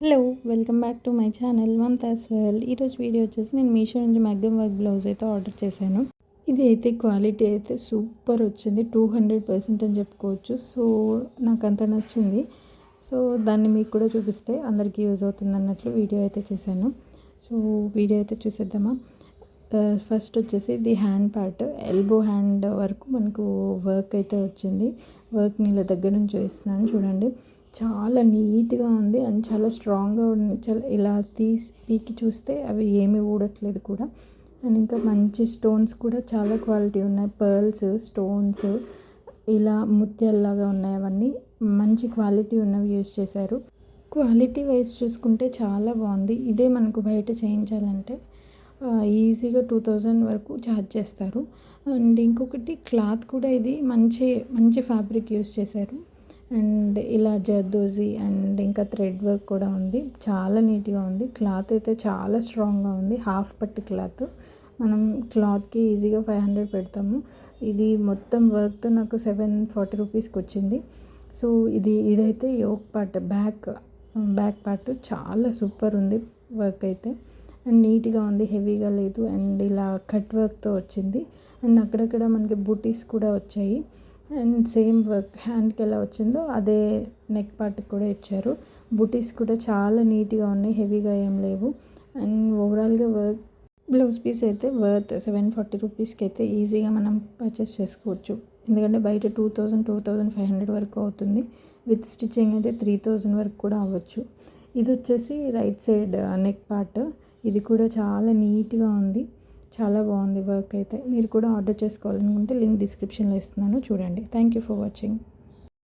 Hello, welcome back to my channel Mamata's world. ఈరోజు video వచ్చేసి నేను మీషో నుంచి మగ్గం వర్క్ బ్లౌజ్ అయితే ఆర్డర్ చేశాను. ఇది అయితే క్వాలిటీ అయితే సూపర్ వచ్చింది, 200% అని చెప్పుకోవచ్చు. సో నాకు అంత నచ్చింది. సో దాన్ని మీకు కూడా చూపిస్తే అందరికీ యూజ్ అవుతుంది అన్నట్లు వీడియో అయితే చేశాను. సో వీడియో అయితే చూసేద్దామా. ఫస్ట్ వచ్చేసి ఇది హ్యాండ్ పార్ట్, ఎల్బో హ్యాండ్ వరకు మనకు వర్క్ అయితే వచ్చింది. వర్క్ని ఇలా దగ్గర నుంచి చూపిస్తున్నాను చూడండి. చాలా నీట్గా ఉంది అండ్ చాలా స్ట్రాంగ్గా ఉంది. చాలా ఇలా పీకి చూస్తే అవి ఏమీ ఊడట్లేదు కూడా. అండ్ ఇంకా మంచి స్టోన్స్ కూడా చాలా క్వాలిటీ ఉన్నాయి. పర్ల్స్, స్టోన్స్, ఇలా ముత్యాల్లాగా ఉన్నాయి. అవన్నీ మంచి క్వాలిటీ ఉన్నవి యూజ్ చేశారు. క్వాలిటీ వైజ్ చూసుకుంటే చాలా బాగుంది. ఇదే మనకు బయట చేయించాలంటే ఈజీగా 2000 వరకు ఛార్జ్ చేస్తారు. అండ్ ఇంకొకటి క్లాత్ కూడా ఇది మంచి మంచి ఫ్యాబ్రిక్ యూజ్ చేశారు. అండ్ ఇలా జర్దోజీ అండ్ ఇంకా థ్రెడ్ వర్క్ కూడా ఉంది. చాలా నీట్గా ఉంది. క్లాత్ అయితే చాలా స్ట్రాంగ్గా ఉంది. హాఫ్ పట్టు క్లాత్. మనం క్లాత్కి ఈజీగా 500 పెడతాము. ఇది మొత్తం వర్క్తో నాకు 740 రూపీస్కి వచ్చింది. సో ఇదైతే యోక్ పార్ట్, బ్యాక్ పార్ట్ చాలా సూపర్ ఉంది. వర్క్ అయితే అండ్ నీట్గా ఉంది, హెవీగా లేదు. అండ్ ఇలా కట్ వర్క్తో వచ్చింది. అండ్ అక్కడక్కడ మనకి బూటీస్ కూడా వచ్చాయి. అండ్ సేమ్ వర్క్ హ్యాండ్కి ఎలా వచ్చిందో అదే నెక్ పార్ట్కి కూడా ఇచ్చారు. బూటీస్ కూడా చాలా నీట్గా ఉన్నాయి, హెవీగా ఏం లేవు. అండ్ ఓవరాల్గా బ్లౌజ్ పీస్ అయితే వర్త్ 740 రూపీస్కి అయితే ఈజీగా మనం పర్చేస్ చేసుకోవచ్చు. ఎందుకంటే బయట 2500 వరకు అవుతుంది. విత్ స్టిచ్చింగ్ అయితే 3000 వరకు కూడా అవ్వచ్చు. ఇది వచ్చేసి రైట్ సైడ్ నెక్ పార్ట్. ఇది కూడా చాలా నీట్గా ఉంది, చాలా బాగుంది వర్క్ అయితే. మీరు కూడా ఆర్డర్ చేసుకోవాలనుకుంటే లింక్ డిస్క్రిప్షన్లో ఇస్తున్నాను, చూడండి. Thank you for watching.